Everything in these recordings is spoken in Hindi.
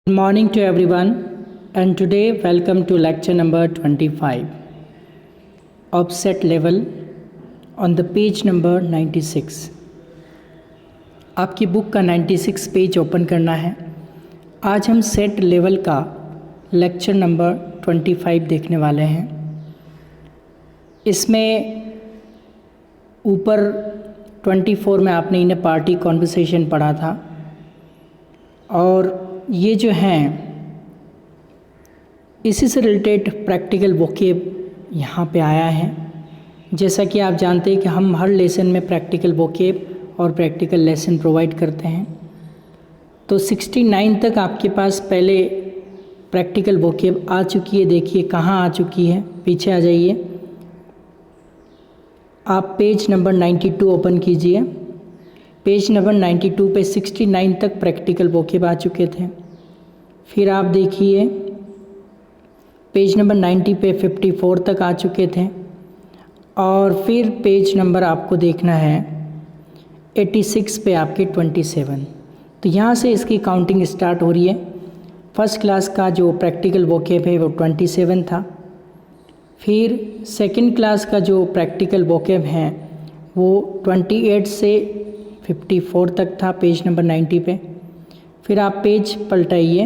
Good morning to everyone, and today welcome to lecture number 25 of set level on the page number 96. आपकी बुक का 96 पेज ओपन करना है। आज हम सेट लेवल का लेक्चर नंबर 25 देखने वाले हैं। इसमें ऊपर 24 में आपने इन्हें पार्टी कॉन्वर्सेशन पढ़ा था, और ये जो हैं इसी से रिलेटेड प्रैक्टिकल वोकेब यहाँ पे आया है। जैसा कि आप जानते हैं कि हम हर लेसन में प्रैक्टिकल वोकेब और प्रैक्टिकल लेसन प्रोवाइड करते हैं। तो 69 तक आपके पास पहले प्रैक्टिकल वोकेब आ चुकी है। देखिए कहाँ आ चुकी है, पीछे आ जाइए। आप पेज नंबर 92 ओपन कीजिए। पेज नंबर 92 पे 69 तक प्रैक्टिकल वोकेब आ चुके थे। फिर आप देखिए पेज नंबर 90 पे 54 तक आ चुके थे, और फिर पेज नंबर आपको देखना है 86 पे आपके 27। तो यहाँ से इसकी काउंटिंग स्टार्ट हो रही है। फर्स्ट क्लास का जो प्रैक्टिकल वोकेब है वो 27 था। फिर सेकंड क्लास का जो प्रैक्टिकल वोकेब है वो 28 से 54 तक था पेज नंबर 90 पे। फिर आप पेज पलटाइए।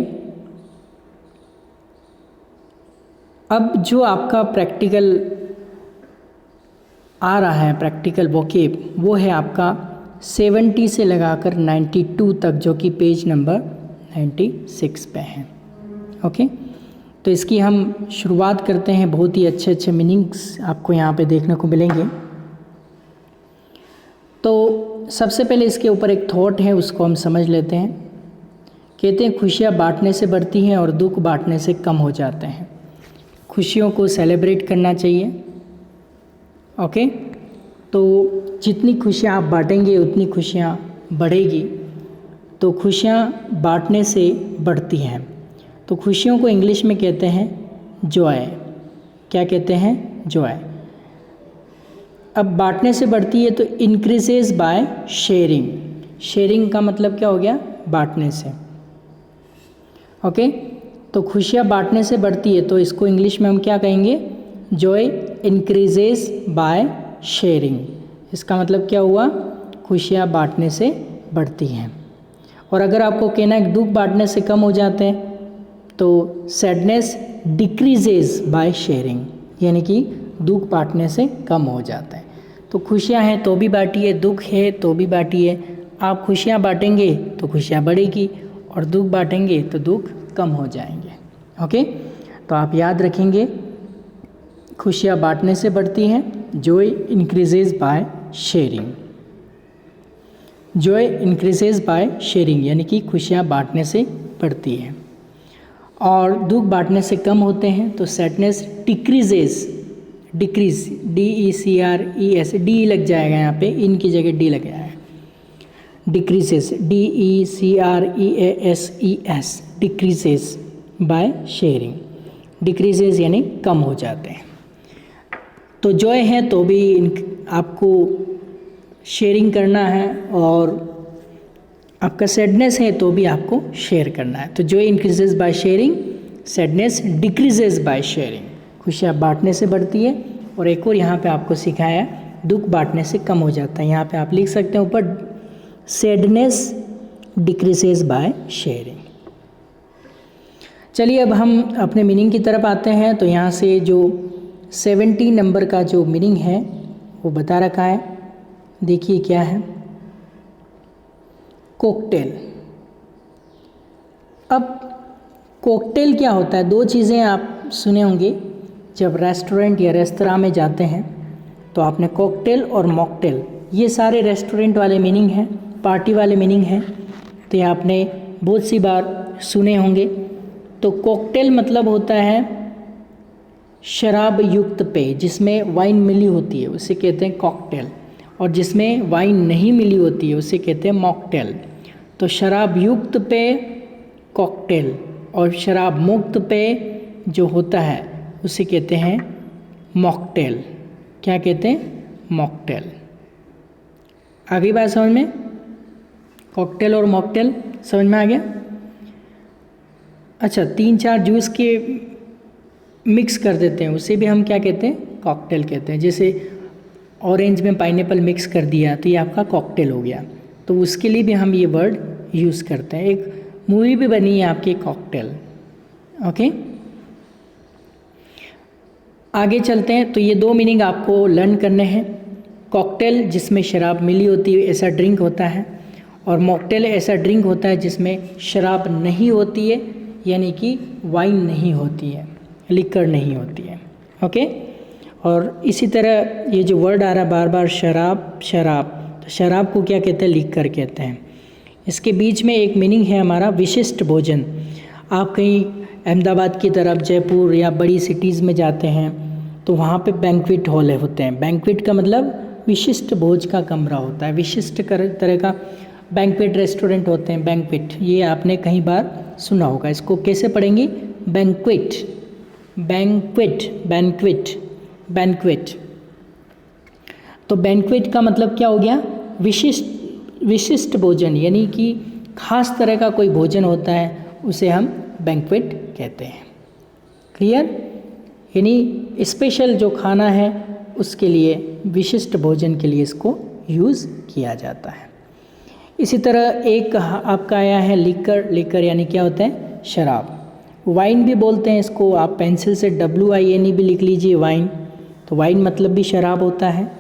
अब जो आपका प्रैक्टिकल आ रहा है प्रैक्टिकल वोकेब, वो है आपका 70 से लगाकर 92 तक, जो कि पेज नंबर 96 पे है। ओके, तो इसकी हम शुरुआत करते हैं। बहुत ही अच्छे अच्छे मीनिंग्स आपको यहाँ पे देखने को मिलेंगे। तो सबसे पहले इसके ऊपर एक थॉट है, उसको हम समझ लेते हैं। कहते हैं खुशियाँ बांटने से बढ़ती हैं और दुख बांटने से कम हो जाते हैं। खुशियों को सेलिब्रेट करना चाहिए। ओके, तो जितनी खुशियाँ आप बांटेंगे उतनी खुशियाँ बढ़ेगी। तो खुशियाँ बांटने से बढ़ती हैं। तो खुशियों को इंग्लिश में कहते हैं जॉय। क्या कहते हैं? जॉय। अब बांटने से बढ़ती है तो इंक्रीजेज बाय शेयरिंग। शेयरिंग का मतलब क्या हो गया? बांटने से। ओके, तो खुशियाँ बांटने से बढ़ती है, तो इसको इंग्लिश में हम क्या कहेंगे? Joy increases by sharing. इसका मतलब क्या हुआ? खुशियाँ बांटने से बढ़ती हैं। और अगर आपको कहना है दुख बांटने से कम हो जाते हैं, तो सैडनेस डिक्रीजेज बाय शेयरिंग, यानी कि दुख बांटने से कम हो जाता है। तो खुशियाँ हैं तो भी बांटिए, दुख है तो भी बांटिए। आप खुशियाँ बांटेंगे तो खुशियाँ बढ़ेगी, और दुख बांटेंगे तो दुख कम हो जाएंगे। ओके, तो आप याद रखेंगे खुशियाँ बांटने से बढ़ती हैं। Joy increases by sharing. Joy increases by sharing, यानी कि खुशियाँ बांटने से बढ़ती हैं। और दुख बांटने से कम होते हैं, तो sadness decreases, decrease DECRES, D लग जाएगा यहाँ पे, इनकी जगह डी लग जाएगा। Decreases DECREASES, decreases by sharing. Decreases यानी कम हो जाते हैं। तो जॉय है तो भी आपको शेयरिंग करना है, और आपका सैडनेस है तो भी आपको शेयर करना है। तो Joy increases by sharing, sadness decreases by sharing. खुशियाँ बांटने से बढ़ती है। और एक और यहाँ पे आपको सिखाया दुख बांटने से कम हो जाता है। यहाँ पे आप लिख सकते हैं ऊपर सैडनेस डिक्रीजेज बाय शेयरिंग। चलिए अब हम अपने मीनिंग की तरफ आते हैं। तो यहाँ से जो 70 नंबर का जो मीनिंग है वो बता रखा है। देखिए क्या है? कॉकटेल। अब कॉकटेल क्या होता है? दो चीज़ें आप सुने होंगे जब रेस्टोरेंट या रेस्तरां में जाते हैं, तो आपने कॉकटेल और मॉकटेल, ये सारे रेस्टोरेंट वाले मीनिंग हैं, पार्टी वाले मीनिंग हैं। तो ये आपने बहुत सी बार सुने होंगे। तो कॉकटेल मतलब होता है शराब युक्त पेय, जिसमें वाइन मिली होती है उसे कहते हैं कॉकटेल, और जिसमें वाइन नहीं मिली होती है उसे कहते हैं मॉकटेल। तो शराब युक्त पेय कॉकटेल, और शराब मुक्त पेय जो होता है उसे कहते हैं मॉकटेल। क्या कहते हैं? मॉकटेल। आगे बात समझ में? कॉकटेल और मॉकटेल समझ में आ गया? अच्छा, 3-4 जूस के मिक्स कर देते हैं, उसे भी हम क्या कहते हैं? कॉकटेल कहते हैं। जैसे ऑरेंज में पाइनएप्पल मिक्स कर दिया तो ये आपका कॉकटेल हो गया, तो उसके लिए भी हम ये वर्ड यूज़ करते हैं। एक मूवी भी बनी है आपकी कॉकटेल। ओके, आगे चलते हैं। तो ये 2 मीनिंग आपको लर्न करने हैं। कॉकटेल जिसमें शराब मिली होती है ऐसा ड्रिंक होता है, और मॉकटेल ऐसा ड्रिंक होता है जिसमें शराब नहीं होती है, यानी कि वाइन नहीं होती है, लिकर नहीं होती है। ओके, और इसी तरह ये जो वर्ड आ रहा है बार बार शराब शराब, तो शराब को क्या कहते हैं? लिकर कहते हैं। इसके बीच में एक मीनिंग है हमारा विशिष्ट भोजन। आप कहीं अहमदाबाद की तरफ, जयपुर या बड़ी सिटीज़ में जाते हैं तो वहाँ पे बैंक्वेट हॉल होते हैं। बैंक्वेट का मतलब विशिष्ट भोज का कमरा होता है, विशिष्ट तरह का बैंक्वेट रेस्टोरेंट होते हैं। बैंक्वेट ये आपने कहीं बार सुना होगा। इसको कैसे पढ़ेंगे? Banquet, banquet, banquet, banquet. तो बैंक्वेट का मतलब क्या हो गया? विशिष्ट भोजन, यानी कि खास तरह का कोई भोजन होता है, उसे हम बैंक्वेट कहते हैं। क्लियर? यानी स्पेशल जो खाना है उसके लिए, विशिष्ट भोजन के लिए इसको यूज़ किया जाता है। इसी तरह एक आपका आया है लिकर। लिकर यानी क्या होता है? शराब। वाइन भी बोलते हैं इसको, आप पेंसिल से WINE भी लिख लीजिए, वाइन। तो वाइन मतलब भी शराब होता है,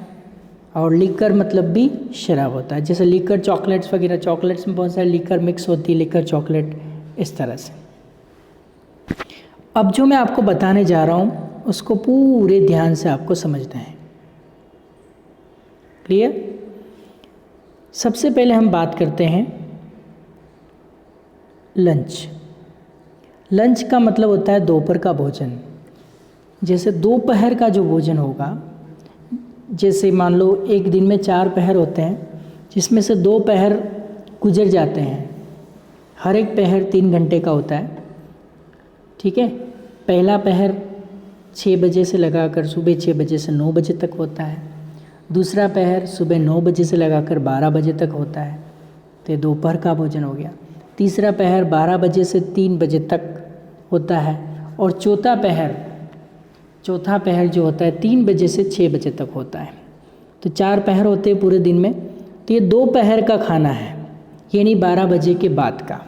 और लिकर मतलब भी शराब होता है। जैसे लिकर चॉकलेट्स वगैरह, चॉकलेट्स में बहुत सारे लिकर मिक्स होती है, लिकर चॉकलेट, इस तरह से। अब जो मैं आपको बताने जा रहा हूँ उसको पूरे ध्यान से आपको समझना है। क्लियर? सबसे पहले हम बात करते हैं लंच। लंच का मतलब होता है दोपहर का भोजन। जैसे दोपहर का जो भोजन होगा, जैसे मान लो एक दिन में 4 पहर होते हैं, जिसमें से 2 पहर गुजर जाते हैं। हर एक पहर 3 घंटे का होता है। ठीक है, पहला पहर 6 बजे से लगाकर सुबह 6 बजे से 9 बजे तक होता है। दूसरा पहर सुबह 9 बजे से लगाकर 12 बजे तक होता है, तो ये दोपहर का भोजन हो गया। तीसरा पहर 12 बजे से 3 बजे तक होता है, और चौथा पहर जो होता है 3 बजे से 6 बजे तक होता है। तो 4 पहर होते हैं पूरे दिन में। तो ये दोपहर का खाना है, यानी 12 बजे के बाद का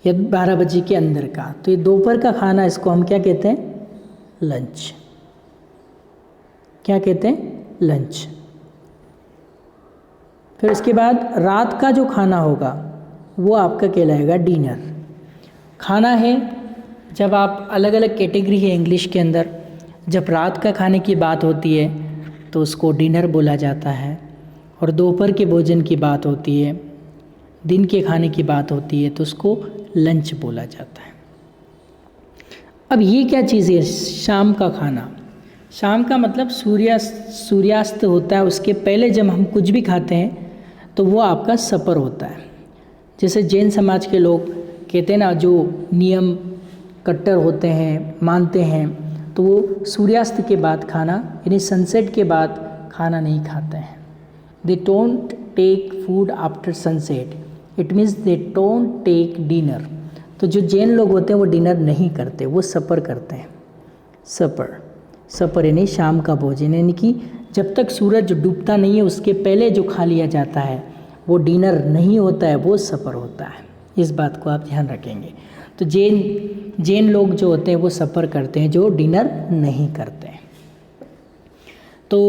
या 12 बजे के अंदर का। तो ये दोपहर का खाना, इसको हम क्या कहते हैं? लंच। क्या कहते हैं? लंच। फिर उसके बाद रात का जो खाना होगा वो आपका कहलाएगा डिनर। खाना है, जब आप अलग अलग कैटेगरी है इंग्लिश के अंदर, जब रात का खाने की बात होती है तो उसको डिनर बोला जाता है, और दोपहर के भोजन की बात होती है, दिन के खाने की बात होती है, तो उसको लंच बोला जाता है। अब ये क्या चीज़ है? शाम का खाना। शाम का मतलब सूर्यास्त होता है, उसके पहले जब हम कुछ भी खाते हैं तो वो आपका सपर होता है। जैसे जैन समाज के लोग कहते हैं ना, जो नियम कट्टर होते हैं, मानते हैं, तो वो सूर्यास्त के बाद खाना, यानी सनसेट के बाद खाना नहीं खाते हैं। They don't take food after sunset, it means they don't take dinner. तो जो जैन लोग होते हैं वो डिनर नहीं करते, वो सपर करते हैं। सपर यानी शाम का भोजन, यानी कि जब तक सूरज डूबता नहीं है उसके पहले जो खा लिया जाता है वो डिनर नहीं होता है, वो सपर होता है। इस बात को आप ध्यान रखेंगे। तो जैन लोग जो होते हैं वो सपर करते हैं, जो डिनर नहीं करते हैं। तो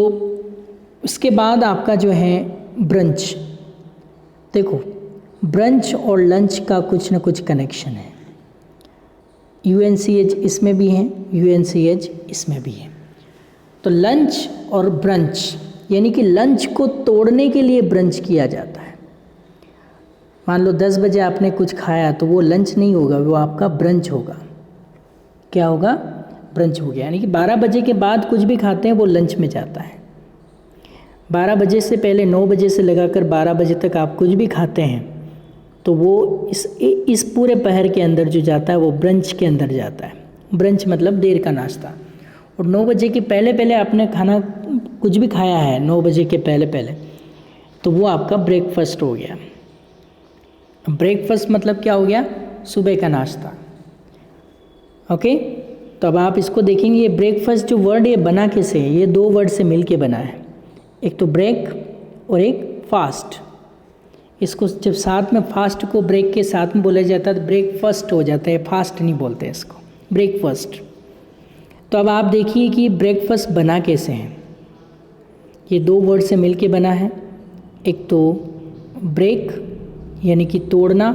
उसके बाद आपका जो है ब्रंच। देखो, ब्रंच और लंच का कुछ न कुछ कनेक्शन है। UNCH इसमें भी है, UNCH इसमें भी है। तो लंच और ब्रंच, यानी कि लंच को तोड़ने के लिए ब्रंच किया जाता है। मान लो 10 बजे आपने कुछ खाया तो वो लंच नहीं होगा, वो आपका ब्रंच होगा। क्या होगा? ब्रंच हो गया। यानी कि 12 बजे के बाद कुछ भी खाते हैं वो लंच में जाता है। 12 बजे से पहले 9 बजे से लगाकर 12 बजे तक आप कुछ भी खाते हैं तो वो इस पूरे पहर के अंदर जो जाता है वो ब्रंच के अंदर जाता है। ब्रंच मतलब देर का नाश्ता। और 9 बजे के पहले आपने खाना कुछ भी खाया है 9 बजे के पहले, तो वो आपका ब्रेकफास्ट हो गया। ब्रेकफास्ट मतलब क्या हो गया? सुबह का नाश्ता। ओके, तो अब आप इसको देखेंगे, ये ब्रेकफास्ट जो वर्ड ये बना कैसे है, ये दो वर्ड से मिल के बना है, एक तो ब्रेक और एक फास्ट। इसको जब साथ में फास्ट को ब्रेक के साथ में बोला जाता है तो ब्रेकफास्ट हो जाता है, फास्ट नहीं बोलते इसको, ब्रेकफास्ट। तो अब आप देखिए कि ब्रेकफास्ट बना कैसे है, ये दो वर्ड से मिल के बना है, एक तो ब्रेक यानी कि तोड़ना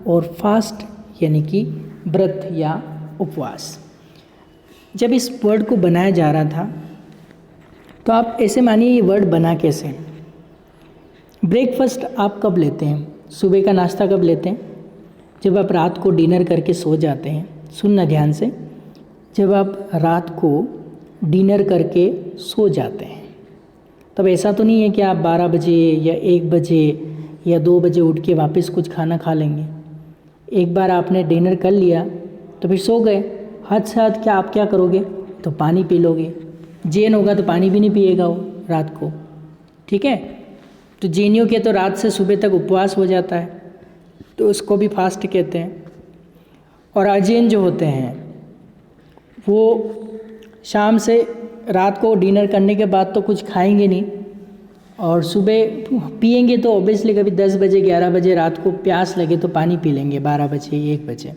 और फास्ट यानी कि व्रत या उपवास। जब इस वर्ड को बनाया जा रहा था तो आप ऐसे मानिए ये वर्ड बना कैसे। ब्रेकफास्ट आप कब लेते हैं, सुबह का नाश्ता कब लेते हैं, जब आप रात को डिनर करके सो जाते हैं। सुनना ध्यान से, जब आप रात को डिनर करके सो जाते हैं, तब ऐसा तो नहीं है कि आप 12 बजे या 1 बजे या 2 बजे उठ के वापस कुछ खाना खा लेंगे। एक बार आपने डिनर कर लिया तो फिर सो गए, हद से हद क्या आप क्या करोगे, तो पानी पी लोगे। जैन होगा तो पानी भी नहीं पिएगा वो रात को, ठीक है। तो जैनियों के तो रात से सुबह तक उपवास हो जाता है, तो उसको भी फास्ट कहते हैं। और अजैन जो होते हैं वो शाम से रात को डिनर करने के बाद तो कुछ खाएंगे नहीं, और सुबह पिएंगे तो ऑब्वियसली कभी 10 बजे 11 बजे रात को प्यास लगे तो पानी पी लेंगे, 12 बजे 1 बजे,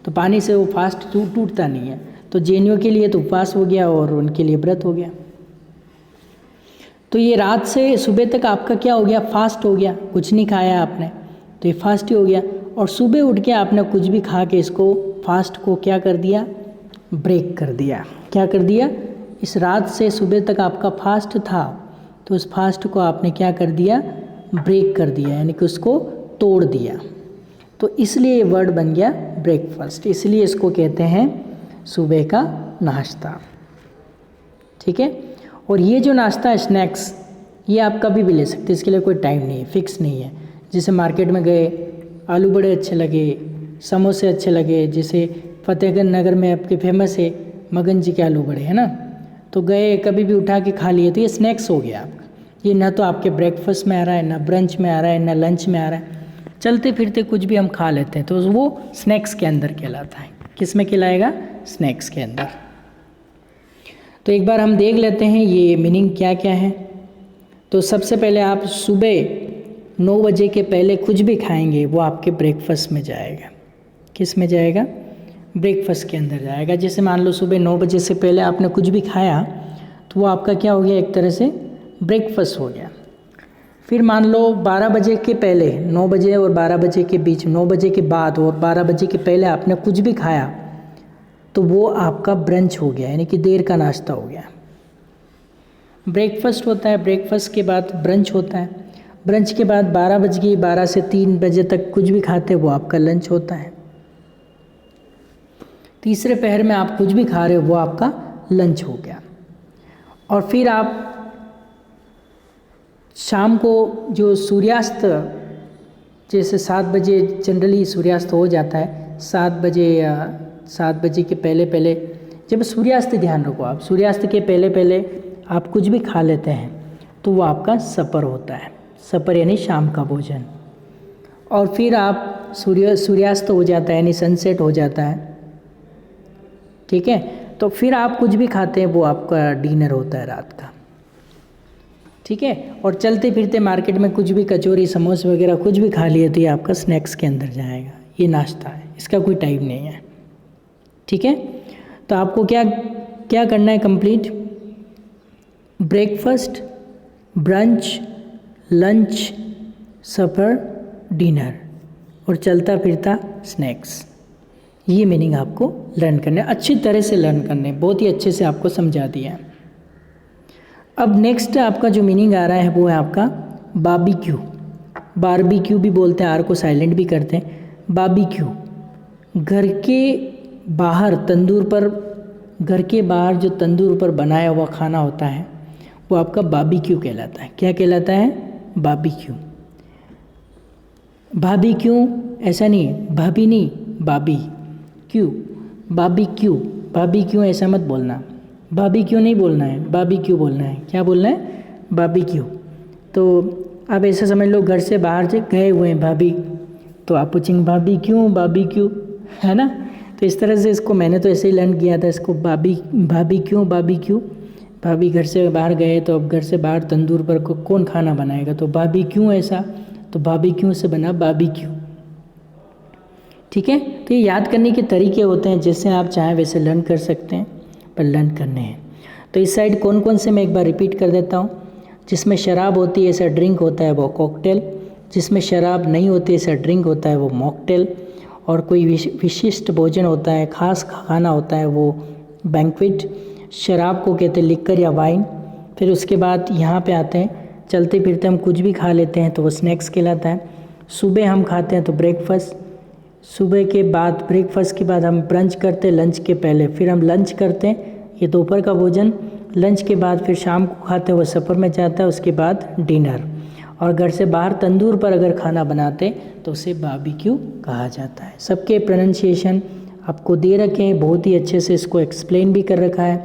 तो पानी से वो फास्ट टूटता नहीं है। तो जैनियों के लिए तो उपवास हो गया और उनके लिए व्रत हो गया। तो ये रात से सुबह तक आपका क्या हो गया, फास्ट हो गया, कुछ नहीं खाया आपने, तो ये फास्ट ही हो गया। और सुबह उठ के आपने कुछ भी खा के इसको फास्ट को क्या कर दिया, ब्रेक कर दिया। क्या कर दिया, इस रात से सुबह तक आपका फास्ट था, तो उस फास्ट को आपने क्या कर दिया, ब्रेक कर दिया, यानी कि उसको तोड़ दिया। तो इसलिए ये वर्ड बन गया ब्रेकफास्ट, इसलिए इसको कहते हैं सुबह का नाश्ता, ठीक है। और ये जो नाश्ता है स्नैक्स, ये आप कभी भी ले सकते हैं, इसके लिए कोई टाइम नहीं है, फिक्स नहीं है। जैसे मार्केट में गए, आलू बड़े अच्छे लगे, समोसे अच्छे लगे, जैसे फतेहगंज नगर में आपके फेमस है मगन जी के आलू बड़े, है ना, तो गए कभी भी उठा के खा लिए, तो ये स्नैक्स हो गया आपका। ये ना तो आपके ब्रेकफास्ट में आ रहा है, ना ब्रंच में आ रहा है, ना लंच में आ रहा है, चलते फिरते कुछ भी हम खा लेते हैं, तो वो स्नैक्स के अंदर कहलाता है। किस में कहलाएगा, स्नैक्स के अंदर। तो एक बार हम देख लेते हैं ये मीनिंग क्या क्या है। तो सबसे पहले आप सुबह 9 बजे के पहले कुछ भी खाएंगे वो आपके ब्रेकफास्ट में जाएगा। किस में जाएगा, ब्रेकफास्ट के अंदर जाएगा। जैसे मान लो सुबह 9 बजे से पहले आपने कुछ भी खाया तो वो आपका क्या हो गया, एक तरह से ब्रेकफास्ट हो गया। फिर मान लो 12 बजे के पहले, 9 बजे और 12 बजे के बीच, 9 बजे के बाद और 12 बजे के पहले आपने कुछ भी खाया तो वो आपका ब्रंच हो गया, यानी कि देर का नाश्ता हो गया। ब्रेकफास्ट होता है, ब्रेकफास्ट के बाद ब्रंच होता है, ब्रंच के बाद 12 से 3 बजे तक कुछ भी खाते वो आपका लंच होता है। तीसरे पहर में आप कुछ भी खा रहे हो वो आपका लंच हो गया। और फिर आप शाम को जो सूर्यास्त, जैसे 7 बजे जनरली सूर्यास्त हो जाता है, 7 बजे या 7 बजे के पहले पहले जब सूर्यास्त, ध्यान रखो आप, सूर्यास्त के पहले पहले आप कुछ भी खा लेते हैं तो वो आपका सपर होता है। सपर यानी शाम का भोजन। और फिर आप सूर्यास्त हो जाता है यानी सनसेट हो जाता है, ठीक है, तो फिर आप कुछ भी खाते हैं वो आपका डिनर होता है रात का, ठीक है। और चलते फिरते मार्केट में कुछ भी कचौरी समोसे वगैरह कुछ भी खा लिए तो ये आपका स्नैक्स के अंदर जाएगा। ये नाश्ता है, इसका कोई टाइम नहीं है, ठीक है। तो आपको क्या क्या करना है, कंप्लीट ब्रेकफास्ट, ब्रंच, लंच, सफर, डिनर और चलता फिरता स्नैक्स, ये मीनिंग आपको लर्न करने, अच्छी तरह से लर्न करने, बहुत ही अच्छे से आपको समझा दिया है। अब नेक्स्ट आपका जो मीनिंग आ रहा है वो है आपका बारबेक्यू। बारबेक्यू भी बोलते हैं, आर को साइलेंट भी करते हैं। बारबेक्यू, घर के बाहर तंदूर पर, घर के बाहर जो तंदूर पर बनाया हुआ खाना होता है वो आपका बारबेक्यू कहलाता है। क्या कहलाता है, बारबेक्यू। भाभी क्यों, ऐसा नहीं है, भाभी नहीं, बाबी क्यों, बाबी क्यों, भाभी क्यों ऐसा मत बोलना, भाभी क्यों नहीं बोलना है, बाबी क्यों बोलना है। क्या बोलना है, बाबी क्यों। तो आप ऐसा समझ लो घर से बाहर से गए हुए हैं भाभी, तो आप पूछेंगे भाभी क्यों, है ना। तो इस तरह से इसको मैंने तो ऐसे ही लर्न किया था, इसको भाभी क्यों। भाभी घर से बाहर गए तो अब घर से बाहर तंदूर पर कौन खाना बनाएगा, तो भाभी क्यों ऐसा, तो भाभी क्यों से बना भाभी क्यों। ठीक है, तो ये याद करने के तरीके होते हैं, जैसे आप चाहें वैसे लर्न कर सकते हैं, पर लर्न करने हैं। तो इस साइड कौन कौन से मैं एक बार रिपीट कर देता हूँ। जिसमें शराब होती है ऐसा ड्रिंक होता है वो कॉकटेल, जिसमें शराब नहीं होती ऐसा ड्रिंक होता है वो मॉकटेल, और कोई विशिष्ट भोजन होता है, खास खाना होता है वो बैंक्वेट। शराब को कहते हैं लिक्कर या वाइन। फिर उसके बाद यहाँ पे आते हैं, चलते फिरते हम कुछ भी खा लेते हैं तो वो स्नैक्स कहलाता है। सुबह हम खाते हैं तो ब्रेकफास्ट, सुबह के बाद ब्रेकफास्ट के बाद हम ब्रंच करते हैं लंच के पहले, फिर हम लंच करते हैं, ये दोपहर का भोजन। लंच के बाद फिर शाम को खाते हैं वो सफ़र में जाता है, उसके बाद डिनर। और घर से बाहर तंदूर पर अगर खाना बनाते तो उसे बारबेक्यू कहा जाता है। सबके प्रोनाउंसिएशन आपको दे रखे हैं, बहुत ही अच्छे से इसको एक्सप्लेन भी कर रखा है,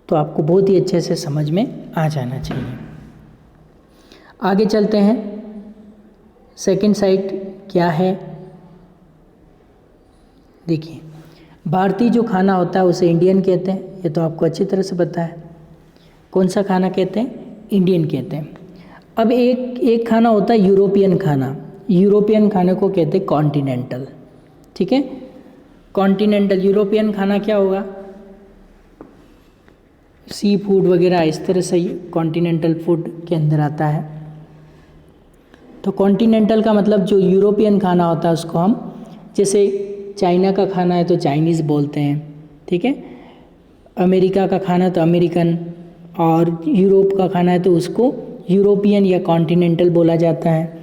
तो आपको बहुत ही अच्छे से समझ में आ जाना चाहिए। आगे चलते हैं, सेकंड साइड क्या है देखिए। भारतीय जो खाना होता है उसे इंडियन कहते हैं, ये तो आपको अच्छी तरह से पता है। कौन सा खाना कहते हैं, इंडियन कहते हैं। अब एक खाना होता है यूरोपियन खाना, यूरोपियन खाने को कहते हैं कॉन्टिनेंटल। ठीक है, कॉन्टिनेंटल यूरोपियन खाना क्या होगा, सी फूड वगैरह इस तरह से कॉन्टिनेंटल फूड के अंदर आता है। तो कॉन्टिनेंटल का मतलब जो यूरोपियन खाना होता है उसको हम, जैसे चाइना का खाना है तो चाइनीज़ बोलते हैं, ठीक है, अमेरिका का खाना तो अमेरिकन, और यूरोप का खाना है तो उसको यूरोपियन या कॉन्टिनेंटल बोला जाता है।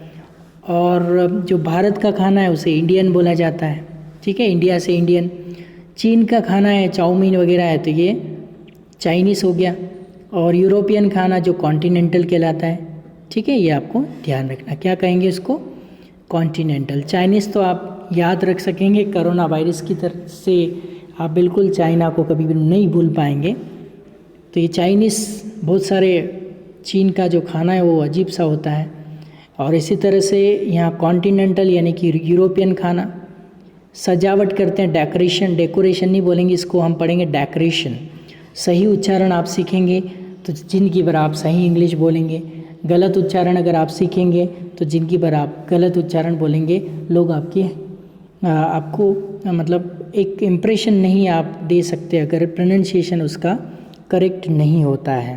और जो भारत का खाना है उसे इंडियन बोला जाता है, ठीक है, इंडिया से इंडियन। चीन का खाना है चाउमीन वगैरह है तो ये चाइनीज़ हो गया, और यूरोपियन खाना जो कॉन्टिनेंटल कहलाता है, ठीक है, ये आपको ध्यान रखना, क्या कहेंगे इसको, कॉन्टिनेंटल। चाइनीज़ तो आप याद रख सकेंगे, कोरोना वायरस की तरफ से आप बिल्कुल चाइना को कभी भी नहीं भूल पाएंगे। तो ये चाइनीज़, बहुत सारे चीन का जो खाना है वो अजीब सा होता है। और इसी तरह से यहाँ कॉन्टिनेंटल यानी कि यूरोपियन खाना, सजावट करते हैं, डेकोरेशन नहीं बोलेंगे इसको, हम पढ़ेंगे डेकोरेशन। सही उच्चारण आप सीखेंगे तो जिंदगी भर आप सही इंग्लिश बोलेंगे, गलत उच्चारण अगर आप सीखेंगे तो जिंदगी भर आप गलत उच्चारण बोलेंगे, लोग आपको मतलब एक इम्प्रेशन नहीं आप दे सकते अगर प्रोनाउंसिएशन उसका करेक्ट नहीं होता है।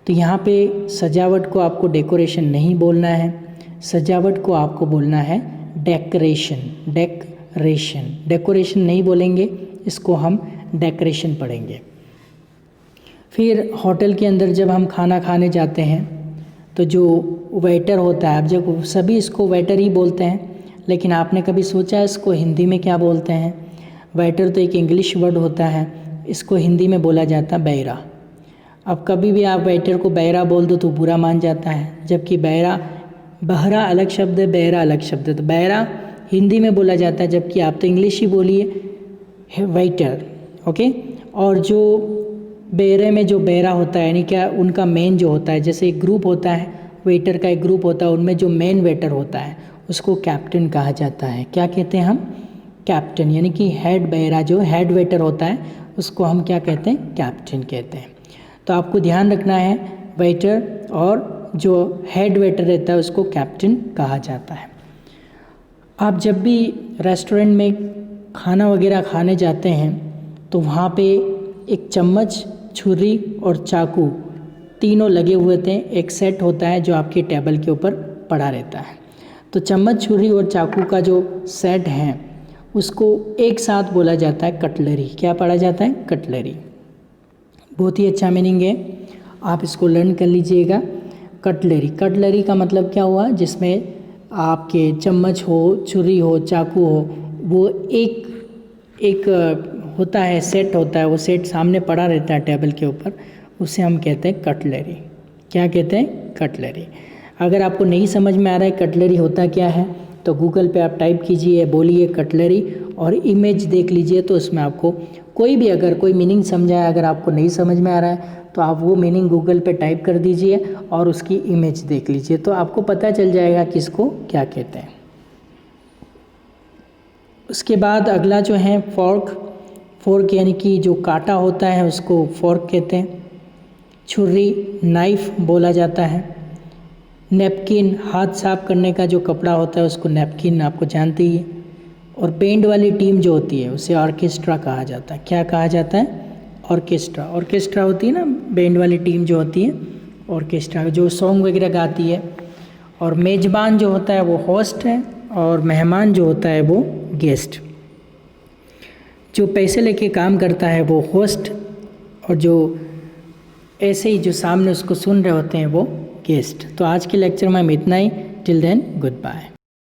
तो यहाँ पे सजावट को आपको डेकोरेशन नहीं बोलना है, सजावट को आपको बोलना है डेकोरेशन। डेकोरेशन नहीं बोलेंगे, इसको हम डेकोरेशन पढ़ेंगे। फिर होटल के अंदर जब हम खाना खाने जाते हैं तो जो वेटर होता है, अब जब सभी इसको वेटर ही बोलते हैं, लेकिन आपने कभी सोचा है इसको हिंदी में क्या बोलते हैं। वेटर तो एक इंग्लिश वर्ड होता है, इसको हिंदी में बोला जाता है बैरा। अब कभी भी आप वेटर को बैरा बोल दो तो बुरा मान जाता है, जबकि बहरा अलग शब्द है, बैरा अलग शब्द है। तो बैरा हिंदी में बोला जाता है, जबकि आप तो इंग्लिश ही बोलिए वेटर, ओके। और जो बैरे में जो बैरा होता है यानी क्या उनका मेन जो होता है, जैसे एक ग्रुप होता है, वेटर का एक ग्रुप होता है, उनमें जो मेन वेटर होता है उसको कैप्टन कहा जाता है। क्या कहते हैं हम, कैप्टन, यानी कि हेड बैरा जो हेड वेटर होता है उसको हम क्या कहते हैं, कैप्टन कहते हैं। तो आपको ध्यान रखना है, वेटर और जो हेड वेटर रहता है उसको कैप्टन कहा जाता है। आप जब भी रेस्टोरेंट में खाना वगैरह खाने जाते हैं तो वहाँ पे एक चम्मच, छुरी और चाकू तीनों लगे हुए थे, एक सेट होता है जो आपके टेबल के ऊपर पड़ा रहता है। तो चम्मच, छुरी और चाकू का जो सेट है उसको एक साथ बोला जाता है कटलरी। क्या पढ़ा जाता है, कटलरी। बहुत ही अच्छा मीनिंग है, आप इसको लर्न कर लीजिएगा। कटलरी का मतलब क्या हुआ, जिसमें आपके चम्मच हो, छुरी हो, चाकू हो, वो एक होता है, सेट होता है, वो सेट सामने पड़ा रहता है टेबल के ऊपर, उसे हम कहते हैं कटलरी। क्या कहते हैं, कटलरी। अगर आपको नहीं समझ में आ रहा है कटलरी होता क्या है तो गूगल पे आप टाइप कीजिए, बोलिए कटलरी और इमेज देख लीजिए, तो उसमें आपको कोई भी अगर कोई मीनिंग समझा है, अगर आपको नहीं समझ में आ रहा है तो आप वो मीनिंग गूगल पे टाइप कर दीजिए और उसकी इमेज देख लीजिए, तो आपको पता चल जाएगा कि इसको क्या कहते हैं। उसके बाद अगला जो है फोर्क यानी कि जो कांटा होता है उसको फोर्क कहते हैं। छुरी नाइफ बोला जाता है। नैपकिन हाथ साफ करने का जो कपड़ा होता है उसको नैपकिन आपको जानते ही है। और बैंड वाली टीम जो होती है उसे ऑर्केस्ट्रा कहा जाता है। क्या कहा जाता है? ऑर्केस्ट्रा होती है ना, बैंड वाली टीम जो होती है ऑर्केस्ट्रा, जो सॉन्ग वगैरह गाती है। और मेज़बान जो होता है वो होस्ट है और मेहमान जो होता है वो गेस्ट। जो पैसे लेके काम करता है वो होस्ट और जो ऐसे ही जो सामने उसको सुन रहे होते हैं वो गेस्ट। तो आज के लेक्चर में हम इतना ही। Till then good bye.